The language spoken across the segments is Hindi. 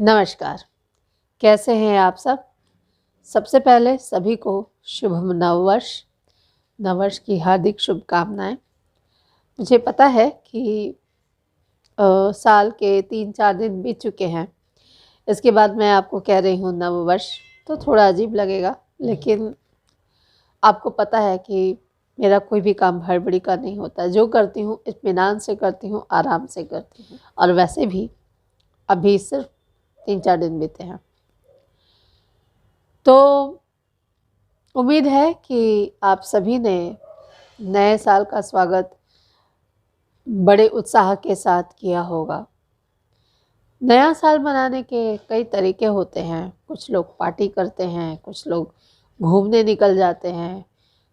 नमस्कार। कैसे हैं आप सब? सबसे पहले सभी को शुभ नववर्ष, नववर्ष की हार्दिक शुभकामनाएं। मुझे पता है कि साल के 3-4 दिन बीत चुके हैं। इसके बाद मैं आपको कह रही हूँ नववर्ष, तो थोड़ा अजीब लगेगा, लेकिन आपको पता है कि मेरा कोई भी काम हड़बड़ी का नहीं होता। जो करती हूँ इत्मीनान से करती हूँ, आराम से करती हूँ। और वैसे भी अभी सिर्फ 3-4 दिन बीते हैं, तो उम्मीद है कि आप सभी ने नए साल का स्वागत बड़े उत्साह के साथ किया होगा। नया साल मनाने के कई तरीके होते हैं। कुछ लोग पार्टी करते हैं, कुछ लोग घूमने निकल जाते हैं,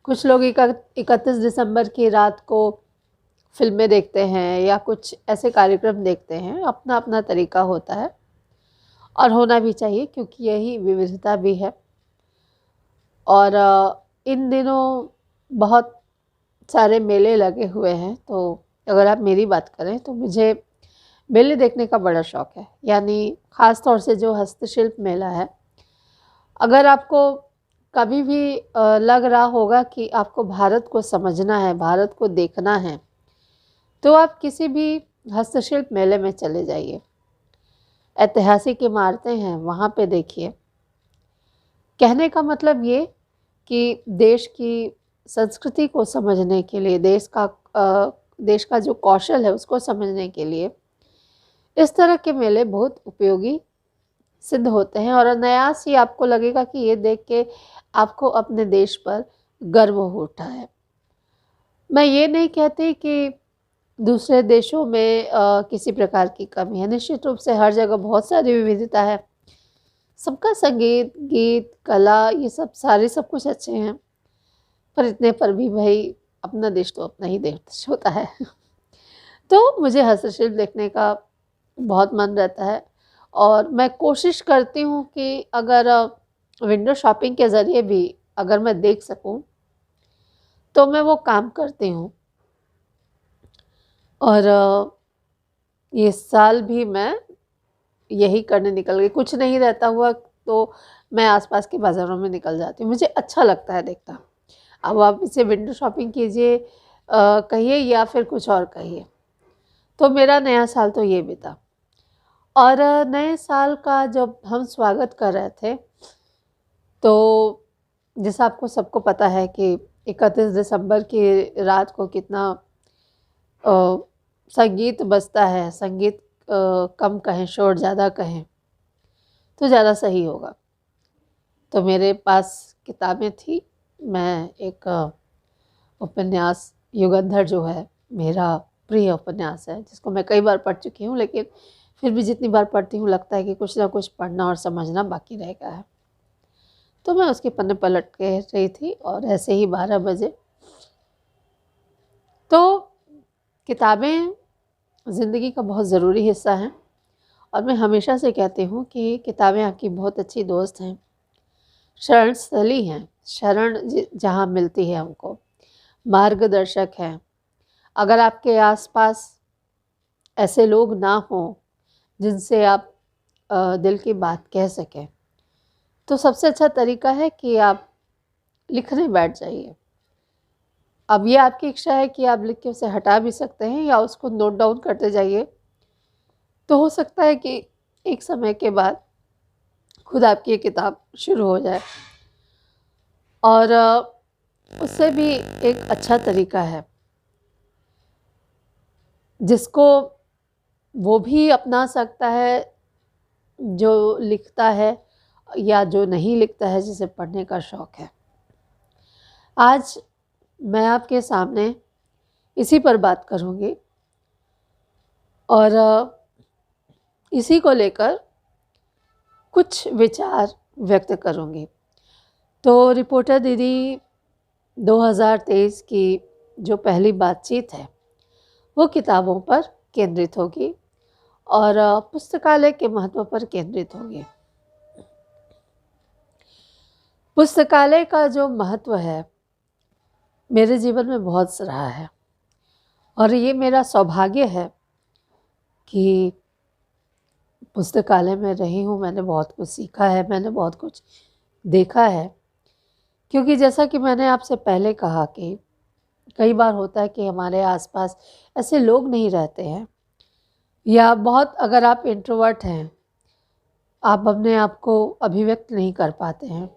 कुछ लोग 31 दिसंबर की रात को फिल्में देखते हैं या कुछ ऐसे कार्यक्रम देखते हैं। अपना अपना तरीका होता है और होना भी चाहिए, क्योंकि यही विविधता भी है। और इन दिनों बहुत सारे मेले लगे हुए हैं, तो अगर आप मेरी बात करें तो मुझे मेले देखने का बड़ा शौक़ है। यानी ख़ास तौर से जो हस्तशिल्प मेला है। अगर आपको कभी भी लग रहा होगा कि आपको भारत को समझना है, भारत को देखना है, तो आप किसी भी हस्तशिल्प मेले में चले जाइए। ऐतिहासिक इमारतें हैं, वहाँ पे देखिए। कहने का मतलब ये कि देश की संस्कृति को समझने के लिए, देश का जो कौशल है उसको समझने के लिए इस तरह के मेले बहुत उपयोगी सिद्ध होते हैं। और अनायास ही आपको लगेगा कि ये देख के आपको अपने देश पर गर्व हो उठा है। मैं ये नहीं कहती कि दूसरे देशों में किसी प्रकार की कमी है। निश्चित रूप से हर जगह बहुत सारी विविधता है। सबका संगीत, गीत, कला, ये सब कुछ अच्छे हैं, पर इतने पर भी भाई अपना देश तो अपना ही देश होता है। तो मुझे हस्तशिल्प देखने का बहुत मन रहता है और मैं कोशिश करती हूँ कि अगर विंडो शॉपिंग के ज़रिए भी अगर मैं देख सकूँ तो मैं वो काम करती हूँ। और ये साल भी मैं यही करने निकल गई। कुछ नहीं रहता हुआ तो मैं आसपास के बाज़ारों में निकल जाती हूँ। मुझे अच्छा लगता है देखना। अब आप इसे विंडो शॉपिंग कीजिए कहिए या फिर कुछ और कहिए। तो मेरा नया साल तो ये बीता। और नए साल का जब हम स्वागत कर रहे थे, तो जैसा आपको सबको पता है कि 31 दिसंबर की रात को कितना संगीत बजता है। संगीत कम कहें, शोर ज़्यादा कहें तो ज़्यादा सही होगा। तो मेरे पास किताबें थी। मैं एक उपन्यास, युगंधर जो है मेरा प्रिय उपन्यास है, जिसको मैं कई बार पढ़ चुकी हूँ, लेकिन फिर भी जितनी बार पढ़ती हूँ लगता है कि कुछ ना कुछ पढ़ना और समझना बाकी रह गया है। तो मैं उसके पन्ने पलट के रही थी और ऐसे ही 12 बजे। तो किताबें ज़िंदगी का बहुत ज़रूरी हिस्सा हैं और मैं हमेशा से कहती हूँ कि किताबें आपकी बहुत अच्छी दोस्त हैं, शरण स्थली हैं। शरण जहाँ मिलती है हमको, मार्गदर्शक हैं। अगर आपके आसपास ऐसे लोग ना हों जिनसे आप दिल की बात कह सकें, तो सबसे अच्छा तरीका है कि आप लिखने बैठ जाइए। अब ये आपकी इच्छा है कि आप लिख के उसे हटा भी सकते हैं या उसको नोट डाउन करते जाइए। तो हो सकता है कि एक समय के बाद खुद आपकी ये किताब शुरू हो जाए। और उससे भी एक अच्छा तरीका है जिसको वो भी अपना सकता है जो लिखता है या जो नहीं लिखता है, जिसे पढ़ने का शौक़ है। आज मैं आपके सामने इसी पर बात करूँगी और इसी को लेकर कुछ विचार व्यक्त करूँगी। तो रिपोर्टर दीदी 2023 की जो पहली बातचीत है वो किताबों पर केंद्रित होगी और पुस्तकालय के महत्व पर केंद्रित होगी। पुस्तकालय का जो महत्व है मेरे जीवन में बहुत रहा है और ये मेरा सौभाग्य है कि पुस्तकालय में रही हूँ, मैंने बहुत कुछ सीखा है, मैंने बहुत कुछ देखा है। क्योंकि जैसा कि मैंने आपसे पहले कहा कि कई बार होता है कि हमारे आसपास ऐसे लोग नहीं रहते हैं, या बहुत, अगर आप इंट्रोवर्ट हैं, आप अपने आप को अभिव्यक्त नहीं कर पाते हैं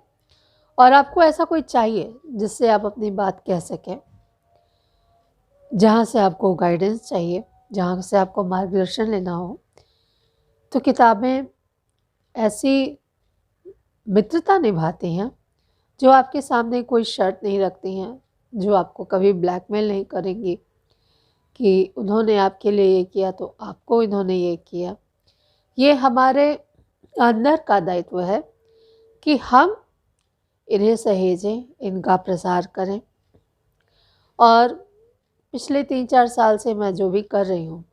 और आपको ऐसा कोई चाहिए जिससे आप अपनी बात कह सकें, जहाँ से आपको गाइडेंस चाहिए, जहाँ से आपको मार्गदर्शन लेना हो, तो किताबें ऐसी मित्रता निभाती हैं जो आपके सामने कोई शर्त नहीं रखती हैं, जो आपको कभी ब्लैकमेल नहीं करेंगी कि उन्होंने आपके लिए ये किया तो आपको इन्होंने ये किया। ये हमारे अंदर का दायित्व है कि हम इन्हें सहेजें, इनका प्रसार करें। और पिछले 3-4 साल से मैं जो भी कर रही हूँ,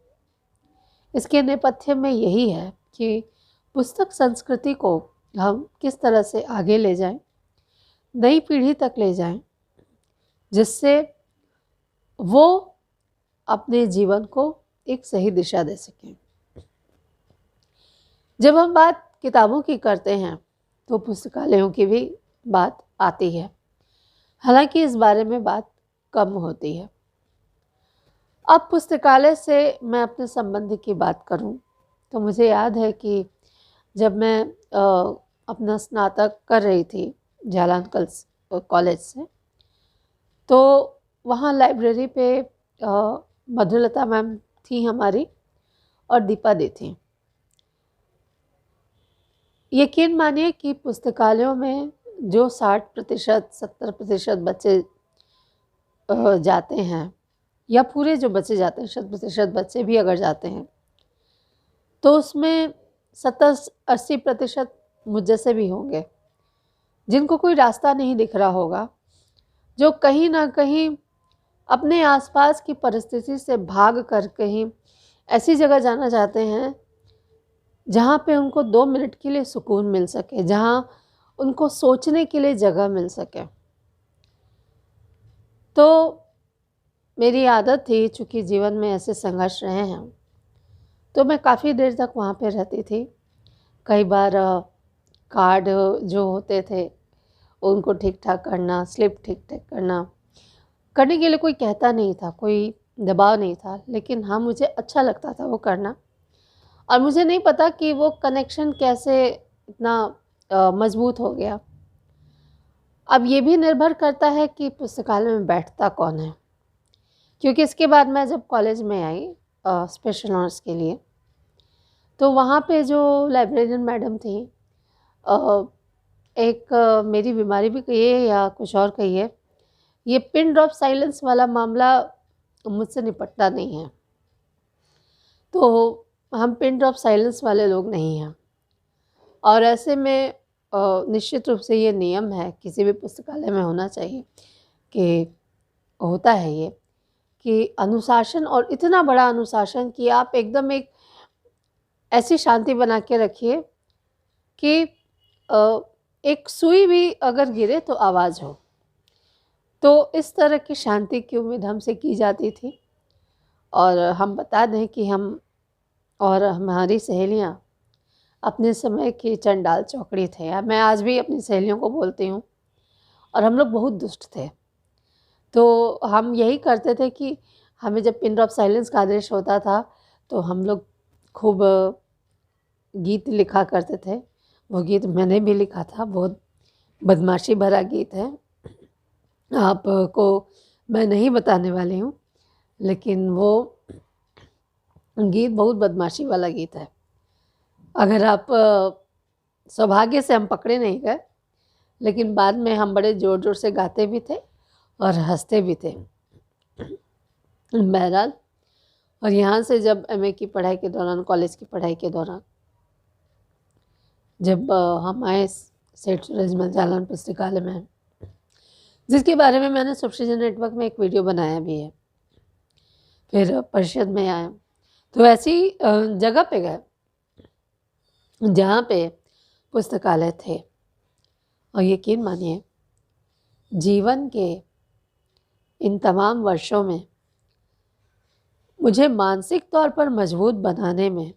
इसके नेपथ्य में यही है कि पुस्तक संस्कृति को हम किस तरह से आगे ले जाएं, नई पीढ़ी तक ले जाएं, जिससे वो अपने जीवन को एक सही दिशा दे सकें। जब हम बात किताबों की करते हैं तो पुस्तकालयों की भी बात आती है, हालांकि इस बारे में बात कम होती है। अब पुस्तकालय से मैं अपने संबंध की बात करूं तो मुझे याद है कि जब मैं अपना स्नातक कर रही थी जालान कॉलेज से, तो वहाँ लाइब्रेरी पे मधुलता मैम थी हमारी और दीपा दी थी। यकीन मानिए कि पुस्तकालयों में जो 60% 70% बच्चे जाते हैं, या पूरे जो बच्चे जाते हैं 100% बच्चे भी अगर जाते हैं, तो उसमें 70-80% मुझ जैसे भी होंगे जिनको कोई रास्ता नहीं दिख रहा होगा, जो कहीं ना कहीं अपने आसपास की परिस्थिति से भाग कर कहीं ऐसी जगह जाना चाहते हैं जहाँ पे उनको 2 मिनट के लिए सुकून मिल सके, जहाँ उनको सोचने के लिए जगह मिल सके। तो मेरी आदत थी, चूँकि जीवन में ऐसे संघर्ष रहे हैं, तो मैं काफ़ी देर तक वहाँ पे रहती थी। कई बार कार्ड जो होते थे उनको ठीक ठाक करना, स्लिप ठीक ठाक करने के लिए कोई कहता नहीं था, कोई दबाव नहीं था, लेकिन हाँ, मुझे अच्छा लगता था वो करना। और मुझे नहीं पता कि वो कनेक्शन कैसे इतना मजबूत हो गया। अब ये भी निर्भर करता है कि पुस्तकालय में बैठता कौन है, क्योंकि इसके बाद मैं जब कॉलेज में आई स्पेशल ऑनर्स के लिए, तो वहाँ पे जो लाइब्रेरियन मैडम थी, एक मेरी बीमारी भी कहिए या कुछ और कहिए, ये पिन ड्रॉप साइलेंस वाला मामला मुझसे निपटता नहीं है। तो हम पिन ड्रॉप साइलेंस वाले लोग नहीं हैं, और ऐसे में निश्चित रूप से ये नियम है, किसी भी पुस्तकालय में होना चाहिए कि होता है ये कि अनुशासन, और इतना बड़ा अनुशासन कि आप एकदम एक ऐसी शांति बना के रखिए कि एक सुई भी अगर गिरे तो आवाज़ हो। तो इस तरह की शांति की उम्मीद हमसे की जाती थी। और हम बता दें कि हम और हमारी सहेलियां अपने समय की चंडाल चौकड़ी थे, या मैं आज भी अपनी सहेलियों को बोलती हूँ, और हम लोग बहुत दुष्ट थे। तो हम यही करते थे कि हमें जब पिन ड्रॉप साइलेंस का आदेश होता था तो हम लोग खूब गीत लिखा करते थे। वो गीत मैंने भी लिखा था, बहुत बदमाशी भरा गीत है, आपको मैं नहीं बताने वाली हूँ, लेकिन वो गीत बहुत बदमाशी वाला गीत है। अगर आप सौभाग्य से हम पकड़े नहीं गए, लेकिन बाद में हम बड़े ज़ोर ज़ोर से गाते भी थे और हंसते भी थे। बहरहाल, और यहाँ से जब एमए की पढ़ाई के दौरान, कॉलेज की पढ़ाई के दौरान, जब हम आए सेठ सूरजमल जालान पुस्तकालय में, जिसके बारे में मैंने सुपसृजन नेटवर्क में एक वीडियो बनाया भी है, फिर परिषद में आया, तो ऐसी जगह पे गए जहाँ पे पुस्तकालय थे। और यकीन मानिए, जीवन के इन तमाम वर्षों में मुझे मानसिक तौर पर मजबूत बनाने में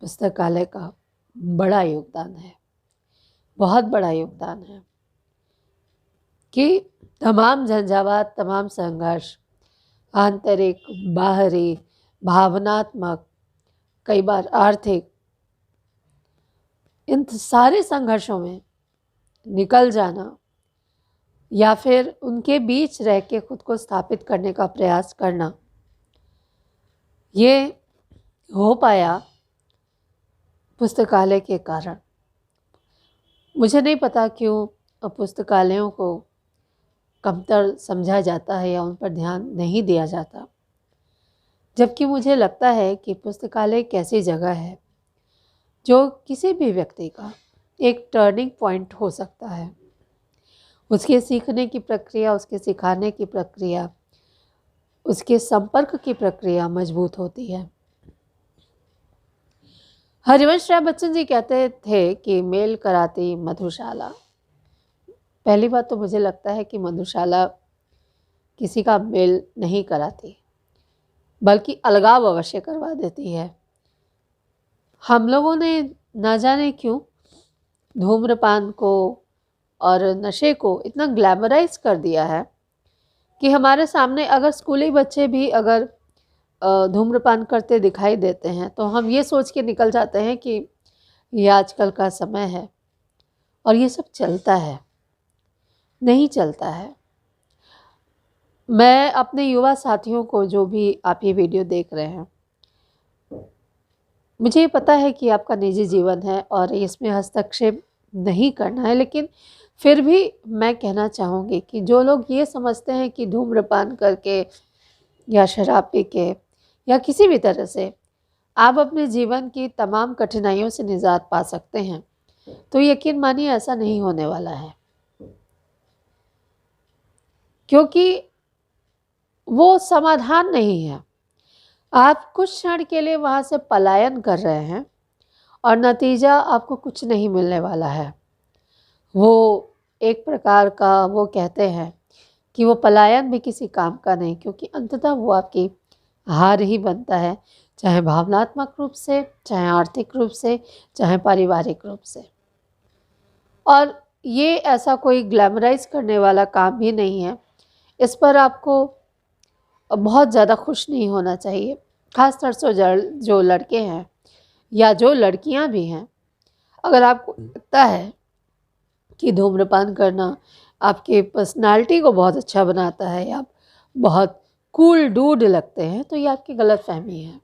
पुस्तकालय का बड़ा योगदान है, बहुत बड़ा योगदान है कि तमाम झंझावात, तमाम संघर्ष, आंतरिक, बाहरी, भावनात्मक, कई बार आर्थिक, इन सारे संघर्षों में निकल जाना या फिर उनके बीच रह के खुद को स्थापित करने का प्रयास करना, ये हो पाया पुस्तकालय के कारण। मुझे नहीं पता क्यों पुस्तकालयों को कमतर समझा जाता है या उन पर ध्यान नहीं दिया जाता, जबकि मुझे लगता है कि पुस्तकालय एक ऐसी जगह है जो किसी भी व्यक्ति का एक टर्निंग पॉइंट हो सकता है। उसके सीखने की प्रक्रिया, उसके सिखाने की प्रक्रिया, उसके संपर्क की प्रक्रिया मजबूत होती है। हरिवंश राय बच्चन जी कहते थे कि मेल कराती मधुशाला। पहली बात तो मुझे लगता है कि मधुशाला किसी का मेल नहीं कराती, बल्कि अलगाव अवश्य करवा देती है। हम लोगों ने ना जाने क्यों धूम्रपान को और नशे को इतना ग्लैमराइज कर दिया है कि हमारे सामने अगर स्कूली बच्चे भी अगर धूम्रपान करते दिखाई देते हैं तो हम ये सोच के निकल जाते हैं कि ये आजकल का समय है और ये सब चलता है। नहीं चलता है। मैं अपने युवा साथियों को, जो भी आप ये वीडियो देख रहे हैं, मुझे ये पता है कि आपका निजी जीवन है और इसमें हस्तक्षेप नहीं करना है, लेकिन फिर भी मैं कहना चाहूँगी कि जो लोग ये समझते हैं कि धूम्रपान करके या शराब पी के या किसी भी तरह से आप अपने जीवन की तमाम कठिनाइयों से निजात पा सकते हैं, तो यकीन मानिए ऐसा नहीं होने वाला है। क्योंकि वो समाधान नहीं है। आप कुछ क्षण के लिए वहाँ से पलायन कर रहे हैं और नतीजा आपको कुछ नहीं मिलने वाला है। वो एक प्रकार का, वो कहते हैं कि वो पलायन भी किसी काम का नहीं, क्योंकि अंततः वो आपकी हार ही बनता है, चाहे भावनात्मक रूप से, चाहे आर्थिक रूप से, चाहे पारिवारिक रूप से। और ये ऐसा कोई ग्लैमराइज करने वाला काम भी नहीं है। इस पर आपको बहुत ज़्यादा खुश नहीं होना चाहिए। ख़ास तौर से जो लड़के हैं या जो लड़कियां भी हैं, अगर आपको लगता है कि धूम्रपान करना आपके पर्सनालिटी को बहुत अच्छा बनाता है, आप बहुत कूल डूड लगते हैं, तो ये आपकी गलतफहमी है।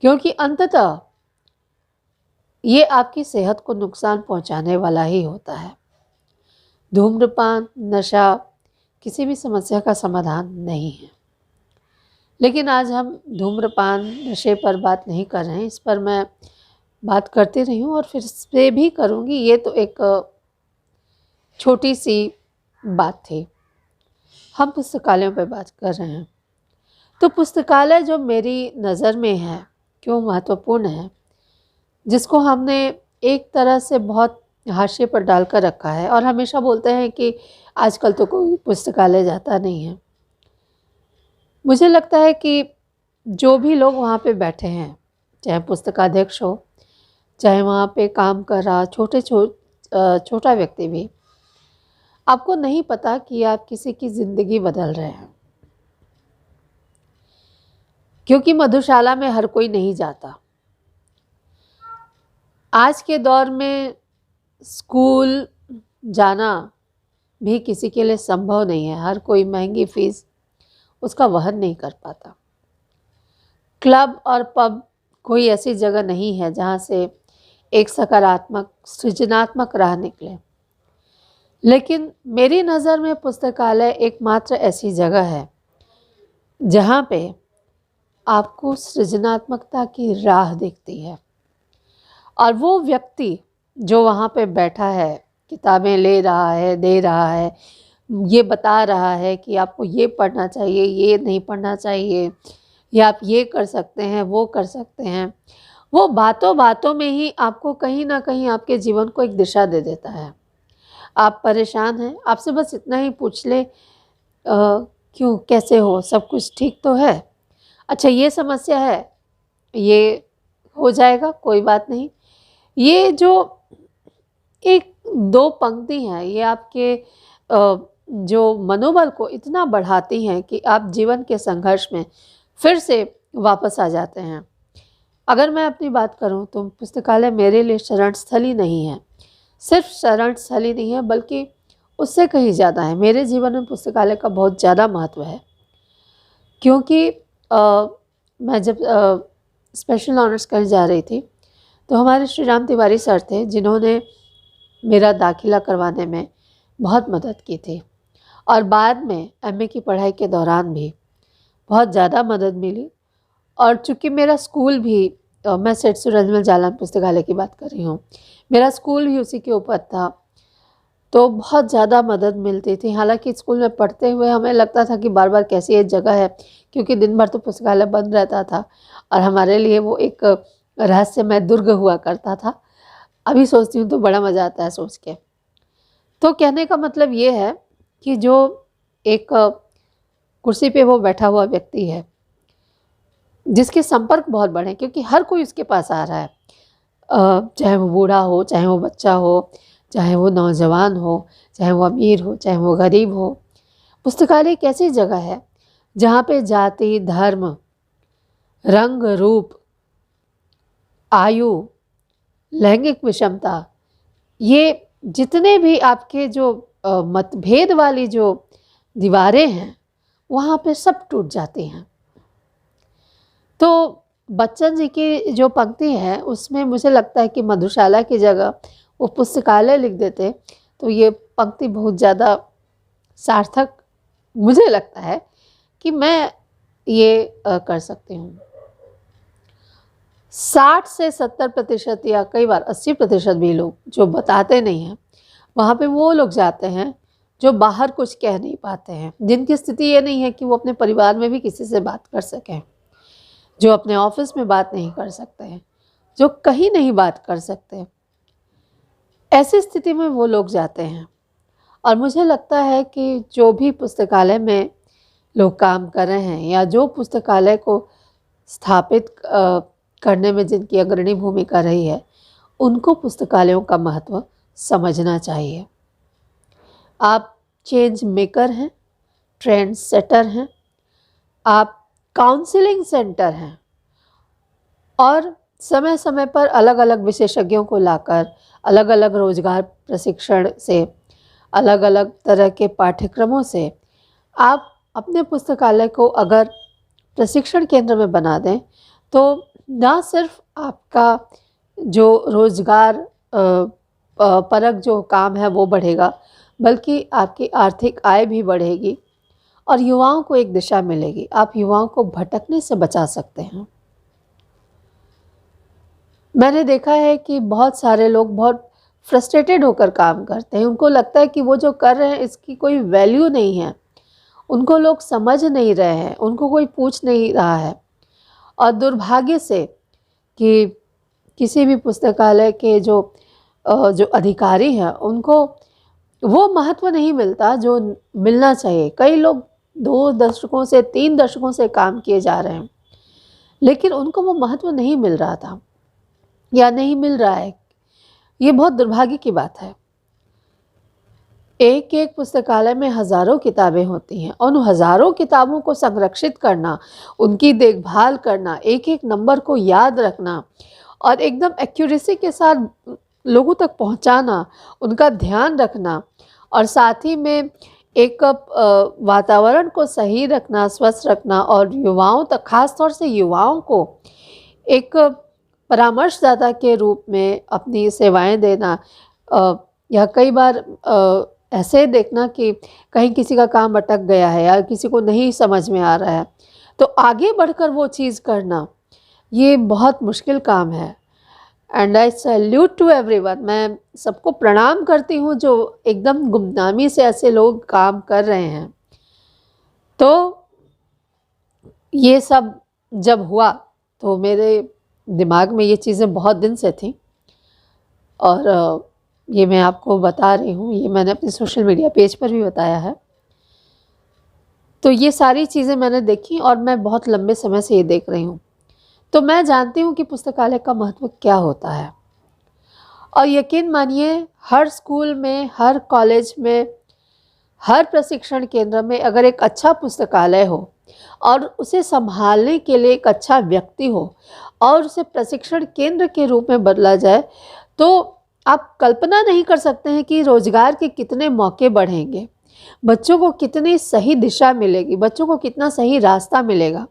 क्योंकि अंततः ये आपकी सेहत को नुकसान पहुंचाने वाला ही होता है। धूम्रपान, नशा किसी भी समस्या का समाधान नहीं है। लेकिन आज हम धूम्रपान, नशे पर बात नहीं कर रहे हैं। इस पर मैं बात करती रही हूँ और फिर से भी करूँगी। ये तो एक छोटी सी बात थी। हम पुस्तकालयों पर बात कर रहे हैं, तो पुस्तकालय जो मेरी नज़र में है, क्यों महत्वपूर्ण है, जिसको हमने एक तरह से बहुत हाशिए पर डाल कर रखा है और हमेशा बोलते हैं कि आजकल तो कोई पुस्तकालय जाता नहीं है। मुझे लगता है कि जो भी लोग वहाँ पे बैठे हैं, चाहे पुस्तकाध्यक्ष हो, चाहे वहाँ पे काम कर रहा छोटा व्यक्ति भी, आपको नहीं पता कि आप किसी की ज़िंदगी बदल रहे हैं। क्योंकि मधुशाला में हर कोई नहीं जाता। आज के दौर में स्कूल जाना भी किसी के लिए संभव नहीं है। हर कोई महंगी फीस उसका वहन नहीं कर पाता। क्लब और पब कोई ऐसी जगह नहीं है जहाँ से एक सकारात्मक, सृजनात्मक राह निकले। लेकिन मेरी नज़र में पुस्तकालय एकमात्र ऐसी जगह है जहाँ पे आपको सृजनात्मकता की राह दिखती है। और वो व्यक्ति जो वहाँ पे बैठा है, किताबें ले रहा है, दे रहा है, ये बता रहा है कि आपको ये पढ़ना चाहिए, ये नहीं पढ़ना चाहिए, या आप ये कर सकते हैं, वो कर सकते हैं, वो बातों बातों में ही आपको कहीं ना कहीं आपके जीवन को एक दिशा दे देता है। आप परेशान हैं, आपसे बस इतना ही पूछ ले, क्यों, कैसे हो, सब कुछ ठीक तो है? अच्छा, ये समस्या है, ये हो जाएगा, कोई बात नहीं। ये जो एक दो पंक्ति हैं, ये आपके जो मनोबल को इतना बढ़ाती हैं कि आप जीवन के संघर्ष में फिर से वापस आ जाते हैं। अगर मैं अपनी बात करूं तो पुस्तकालय मेरे लिए शरण स्थल ही नहीं है, सिर्फ शरण स्थल ही नहीं है बल्कि उससे कहीं ज़्यादा है। मेरे जीवन में पुस्तकालय का बहुत ज़्यादा महत्व है, क्योंकि मैं जब स्पेशल ऑनर्स करने जा रही थी तो हमारे श्री राम तिवारी सर थे जिन्होंने मेरा दाखिला करवाने में बहुत मदद की थी, और बाद में एमए की पढ़ाई के दौरान भी बहुत ज़्यादा मदद मिली। और चूँकि मेरा स्कूल भी मैं सेठ सूरजमल जालान पुस्तकालय की बात कर रही हूँ, मेरा स्कूल भी उसी के ऊपर था, तो बहुत ज़्यादा मदद मिलती थी। हालांकि स्कूल में पढ़ते हुए हमें लगता था कि बार बार कैसी ये जगह है, क्योंकि दिन भर तो पुस्तकालय बंद रहता था और हमारे लिए वो एक रहस्यमय दुर्ग हुआ करता था। अभी सोचती हूँ तो बड़ा मज़ा आता है सोच के। तो कहने का मतलब ये है कि जो एक कुर्सी पे वो बैठा हुआ व्यक्ति है जिसके संपर्क बहुत बड़े हैं, क्योंकि हर कोई उसके पास आ रहा है, चाहे वो बूढ़ा हो, चाहे वो बच्चा हो, चाहे वो नौजवान हो, चाहे वो अमीर हो, चाहे वो गरीब हो। पुस्तकालय एक ऐसी जगह है जहाँ पे जाति, धर्म, रंग, रूप, आयु, लैंगिक विषमता, ये जितने भी आपके जो मतभेद वाली जो दीवारें हैं वहाँ पे सब टूट जाती हैं। तो बच्चन जी की जो पंक्ति है उसमें मुझे लगता है कि मधुशाला की जगह वो पुस्तकालय लिख देते तो ये पंक्ति बहुत ज़्यादा सार्थक मुझे लगता है कि मैं ये कर सकती हूँ। 60 से 70% या कई बार 80% भी लोग जो बताते नहीं हैं, वहाँ पे वो लोग जाते हैं जो बाहर कुछ कह नहीं पाते हैं, जिनकी स्थिति ये नहीं है कि वो अपने परिवार में भी किसी से बात कर सकें, जो अपने ऑफिस में बात नहीं कर सकते हैं, जो कहीं नहीं बात कर सकते। ऐसी स्थिति में वो लोग जाते हैं। और मुझे लगता है कि जो भी पुस्तकालय में लोग काम कर रहे हैं या जो पुस्तकालय को स्थापित करने में जिनकी अग्रणी भूमिका रही है, उनको पुस्तकालयों का महत्व समझना चाहिए। आप चेंज मेकर हैं, ट्रेंड सेटर हैं, आप काउंसलिंग सेंटर हैं, और समय समय पर अलग अलग विशेषज्ञों को लाकर अलग अलग रोजगार प्रशिक्षण से, अलग अलग तरह के पाठ्यक्रमों से आप अपने पुस्तकालय को अगर प्रशिक्षण केंद्र में बना दें तो ना सिर्फ आपका जो रोजगार परक जो काम है वो बढ़ेगा, बल्कि आपकी आर्थिक आय भी बढ़ेगी और युवाओं को एक दिशा मिलेगी। आप युवाओं को भटकने से बचा सकते हैं। मैंने देखा है कि बहुत सारे लोग बहुत फ्रस्ट्रेटेड होकर काम करते हैं। उनको लगता है कि वो जो कर रहे हैं इसकी कोई वैल्यू नहीं है, उनको लोग समझ नहीं रहे हैं, उनको कोई पूछ नहीं रहा है। और दुर्भाग्य से कि किसी भी पुस्तकालय के जो अधिकारी हैं उनको वो महत्व नहीं मिलता जो मिलना चाहिए। कई लोग 2 दशकों से 3 दशकों से काम किए जा रहे हैं, लेकिन उनको वो महत्व नहीं मिल रहा था या नहीं मिल रहा है। ये बहुत दुर्भाग्य की बात है। एक एक पुस्तकालय में हज़ारों किताबें होती हैं और उन हज़ारों किताबों को संरक्षित करना, उनकी देखभाल करना, एक एक नंबर को याद रखना और एकदम एक्यूरेसी के साथ लोगों तक पहुंचाना, उनका ध्यान रखना और साथ ही में एक वातावरण को सही रखना, स्वस्थ रखना और युवाओं तक, खास तौर से युवाओं को एक परामर्शदाता के रूप में अपनी सेवाएं देना, या कई बार ऐसे देखना कि कहीं किसी का काम अटक गया है या किसी को नहीं समझ में आ रहा है तो आगे बढ़कर वो चीज़ करना, ये बहुत मुश्किल काम है। And I salute to everyone, मैं सबको प्रणाम करती हूँ जो एकदम गुमनामी से ऐसे लोग काम कर रहे हैं। तो ये सब जब हुआ तो मेरे दिमाग में ये चीज़ें बहुत दिन से थी और ये मैं आपको बता रही हूँ, ये मैंने अपने सोशल मीडिया पेज पर भी बताया है। तो ये सारी चीज़ें मैंने देखी और मैं बहुत लंबे समय से ये देख रही हूँ। तो मैं जानती हूँ कि पुस्तकालय का महत्व क्या होता है। और यकीन मानिए, हर स्कूल में, हर कॉलेज में, हर प्रशिक्षण केंद्र में अगर एक अच्छा पुस्तकालय हो और उसे संभालने के लिए एक अच्छा व्यक्ति हो और उसे प्रशिक्षण केंद्र के रूप में बदला जाए, तो आप कल्पना नहीं कर सकते हैं कि रोजगार के कितने मौके बढ़ेंगे, बच्चों को कितनी सही दिशा मिलेगी, बच्चों को कितना सही रास्ता मिलेगा।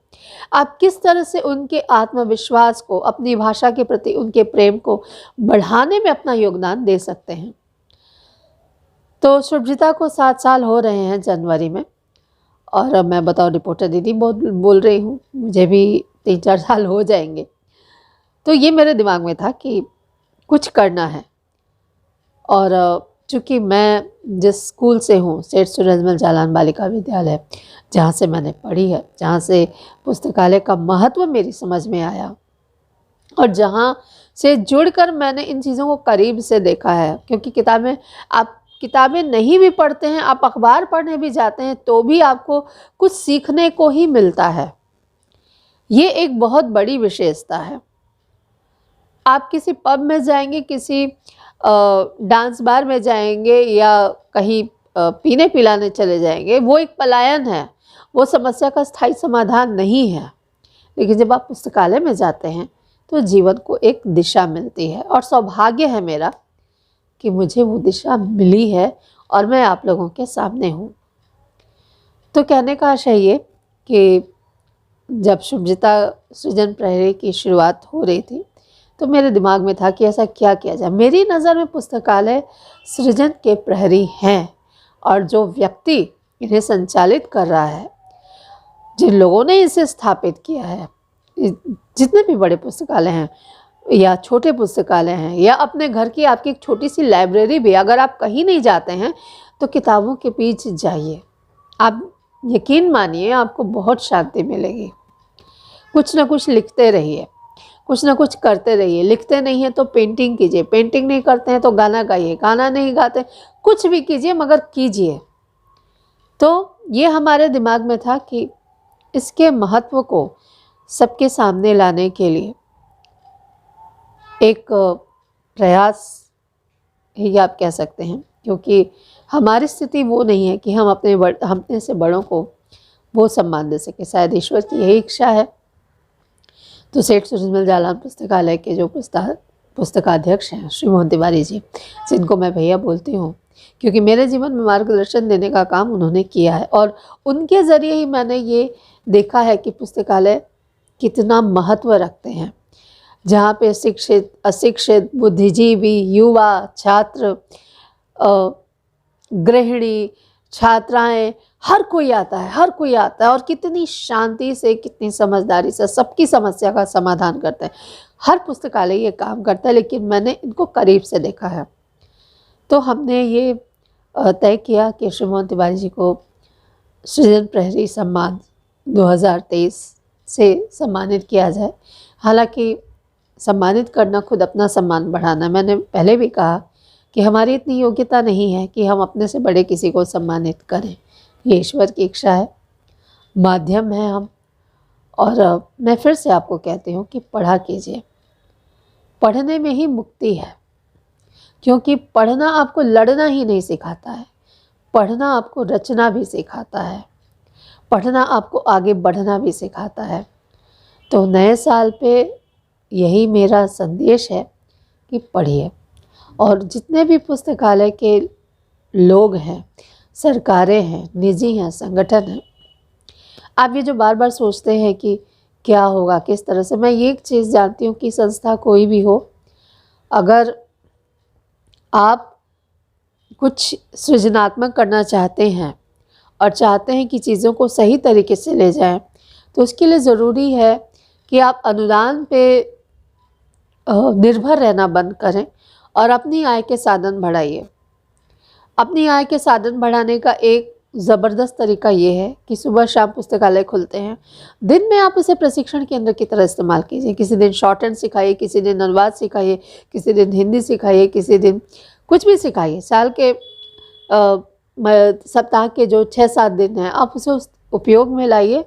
आप किस तरह से उनके आत्मविश्वास को, अपनी भाषा के प्रति उनके प्रेम को बढ़ाने में अपना योगदान दे सकते हैं। तो शुभजिता को 7 साल हो रहे हैं जनवरी में, और अब मैं बताओ रिपोर्टर दीदी बोल रही हूँ, मुझे भी 3-4 साल हो जाएंगे। तो ये मेरे दिमाग में था कि कुछ करना है। और चूँकि मैं जिस स्कूल से हूँ, सेठ सूरजमल जालान बालिका विद्यालय, जहाँ से मैंने पढ़ी है, जहाँ से पुस्तकालय का महत्व मेरी समझ में आया और जहाँ से जुड़कर मैंने इन चीज़ों को करीब से देखा है, क्योंकि आप किताबें नहीं भी पढ़ते हैं, आप अखबार पढ़ने भी जाते हैं, तो भी आपको कुछ सीखने को ही मिलता है। ये एक बहुत बड़ी विशेषता है। आप किसी पब में जाएंगे, किसी डांस बार में जाएंगे या कहीं पीने पिलाने चले जाएंगे, वो एक पलायन है, वो समस्या का स्थायी समाधान नहीं है। लेकिन जब आप पुस्तकालय में जाते हैं तो जीवन को एक दिशा मिलती है, और सौभाग्य है मेरा कि मुझे वो दिशा मिली है और मैं आप लोगों के सामने हूँ। तो कहने का आशय ये कि जब शुभजिता सृजन प्रहरी की शुरुआत हो रही थी तो मेरे दिमाग में था कि ऐसा क्या किया जाए। मेरी नज़र में पुस्तकालय सृजन के प्रहरी हैं, और जो व्यक्ति इन्हें संचालित कर रहा है, जिन लोगों ने इसे स्थापित किया है, जितने भी बड़े पुस्तकालय हैं या छोटे पुस्तकालय हैं या अपने घर की आपकी एक छोटी सी लाइब्रेरी भी, अगर आप कहीं नहीं जाते हैं तो किताबों के पीछे जाइए। आप यकीन मानिए, आपको बहुत शांति मिलेगी। कुछ ना कुछ लिखते रहिए, कुछ ना कुछ करते रहिए। लिखते नहीं हैं तो पेंटिंग कीजिए, पेंटिंग नहीं करते हैं तो गाना गाइए, गाना नहीं गाते, कुछ भी कीजिए मगर कीजिए। तो ये हमारे दिमाग में था कि इसके महत्व को सबके सामने लाने के लिए एक प्रयास ही आप कह सकते हैं, क्योंकि हमारी स्थिति वो नहीं है कि हम अपने से बड़ों को वो सम्मान दे सके। शायद ईश्वर की यही इच्छा है। तो सेठ सूरजमल जालान पुस्तकालय के जो पुस्तकाध्यक्ष हैं श्री मोहन तिवारी जी, जिनको मैं भैया बोलती हूँ, क्योंकि मेरे जीवन में मार्गदर्शन देने का काम उन्होंने किया है, और उनके ज़रिए ही मैंने ये देखा है कि पुस्तकालय कितना महत्व रखते हैं। जहाँ पे शिक्षित, अशिक्षित, बुद्धिजीवी, युवा, छात्र, गृहिणी, छात्राएं, हर कोई आता है, हर कोई आता है, और कितनी शांति से, कितनी समझदारी से सबकी समस्या का समाधान करते हैं। हर पुस्तकालय ये काम करता है, लेकिन मैंने इनको करीब से देखा है। तो हमने ये तय किया कि श्री मोहन तिवारी जी को सृजन प्रहरी सम्मान 2023 से सम्मानित किया जाए। हालांकि सम्मानित करना खुद अपना सम्मान बढ़ाना। मैंने पहले भी कहा कि हमारी इतनी योग्यता नहीं है कि हम अपने से बड़े किसी को सम्मानित करें। ये ईश्वर की इच्छा है, माध्यम है हम। और मैं फिर से आपको कहती हूँ कि पढ़ा कीजिए। पढ़ने में ही मुक्ति है, क्योंकि पढ़ना आपको लड़ना ही नहीं सिखाता है, पढ़ना आपको रचना भी सिखाता है, पढ़ना आपको आगे बढ़ना भी सिखाता है। तो नए साल पे यही मेरा संदेश है कि पढ़िए। और जितने भी पुस्तकालय के लोग हैं, सरकारें हैं, निजी हैं, संगठन हैं, आप ये जो बार बार सोचते हैं कि क्या होगा, किस तरह से, मैं ये एक चीज़ जानती हूँ कि संस्था कोई भी हो, अगर आप कुछ सृजनात्मक करना चाहते हैं और चाहते हैं कि चीज़ों को सही तरीके से ले जाएं, तो उसके लिए ज़रूरी है कि आप अनुदान पे निर्भर रहना बंद करें और अपनी आय के साधन बढ़ाइए। अपनी आय के साधन बढ़ाने का एक ज़बरदस्त तरीका ये है कि सुबह शाम पुस्तकालय खुलते हैं, दिन में आप उसे प्रशिक्षण केंद्र की तरह इस्तेमाल कीजिए। किसी दिन शॉर्ट हैंड सिखाइए, किसी दिन अनुवाद सिखाइए, किसी दिन हिंदी सिखाइए, किसी दिन कुछ भी सिखाइए। साल के सप्ताह के जो 6-7 दिन हैं, आप उसे उस उपयोग में लाइए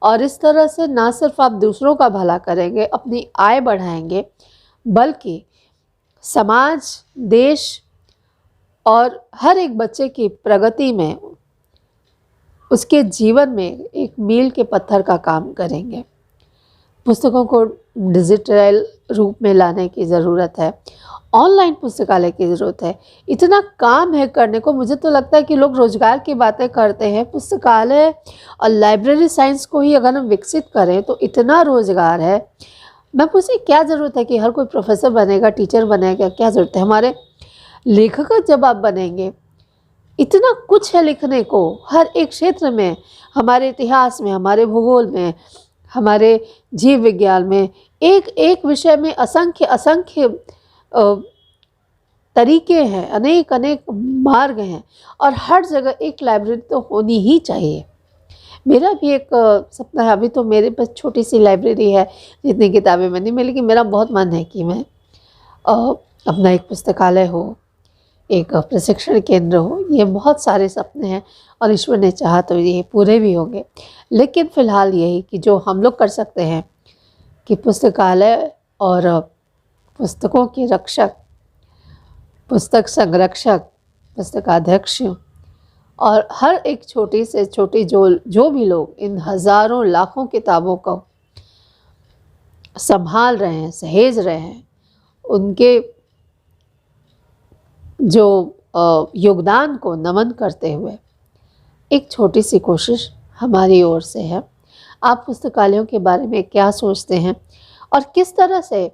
और इस तरह से ना सिर्फ आप दूसरों का भला करेंगे, अपनी आय बढ़ाएंगे, बल्कि समाज, देश और हर एक बच्चे की प्रगति में, उसके जीवन में एक मील के पत्थर का काम करेंगे। पुस्तकों को डिजिटल रूप में लाने की ज़रूरत है, ऑनलाइन पुस्तकालय की ज़रूरत है। इतना काम है करने को। मुझे तो लगता है कि लोग रोज़गार की बातें करते हैं, पुस्तकालय और लाइब्रेरी साइंस को ही अगर हम विकसित करें तो इतना रोज़गार है। मैं पूछी क्या ज़रूरत है कि हर कोई प्रोफेसर बनेगा, टीचर बनेगा, क्या ज़रूरत है? हमारे लेखक जब आप बनेंगे, इतना कुछ है लिखने को हर एक क्षेत्र में, हमारे इतिहास में, हमारे भूगोल में, हमारे जीव विज्ञान में, एक एक विषय में असंख्य असंख्य तरीके हैं, अनेक अनेक मार्ग हैं, और हर जगह एक लाइब्रेरी तो होनी ही चाहिए। मेरा भी एक सपना है। अभी तो मेरे पास छोटी सी लाइब्रेरी है, जितनी किताबें मैं नहीं मिली, लेकिन मेरा बहुत मन है कि मैं अपना एक पुस्तकालय हो, एक प्रशिक्षण केंद्र हो। ये बहुत सारे सपने हैं और ईश्वर ने चाहा तो ये पूरे भी होंगे। लेकिन फ़िलहाल यही कि जो हम लोग कर सकते हैं कि पुस्तकालय और पुस्तकों के रक्षक, पुस्तक संरक्षक, पुस्तकाध्यक्ष और हर एक छोटी से छोटी जो भी लोग इन हज़ारों लाखों किताबों को संभाल रहे हैं, सहेज रहे हैं, उनके जो योगदान को नमन करते हुए एक छोटी सी कोशिश हमारी ओर से है। आप पुस्तकालयों के बारे में क्या सोचते हैं और किस तरह से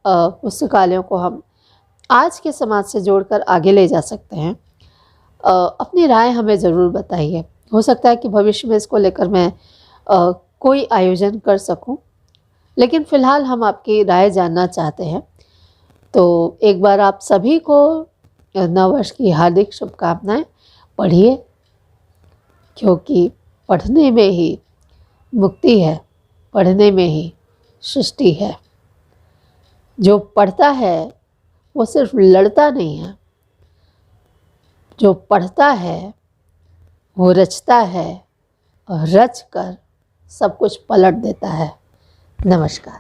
पुस्तकालयों को हम आज के समाज से जोड़कर आगे ले जा सकते हैं? अपनी राय हमें ज़रूर बताइए। हो सकता है कि भविष्य में इसको लेकर मैं कोई आयोजन कर सकूं, लेकिन फ़िलहाल हम आपकी राय जानना चाहते हैं। तो एक बार आप सभी को नववर्ष की हार्दिक शुभकामनाएं। पढ़िए, क्योंकि पढ़ने में ही मुक्ति है, पढ़ने में ही सृष्टि है। जो पढ़ता है वो सिर्फ लड़ता नहीं है, जो पढ़ता है वो रचता है और रच कर सब कुछ पलट देता है। नमस्कार।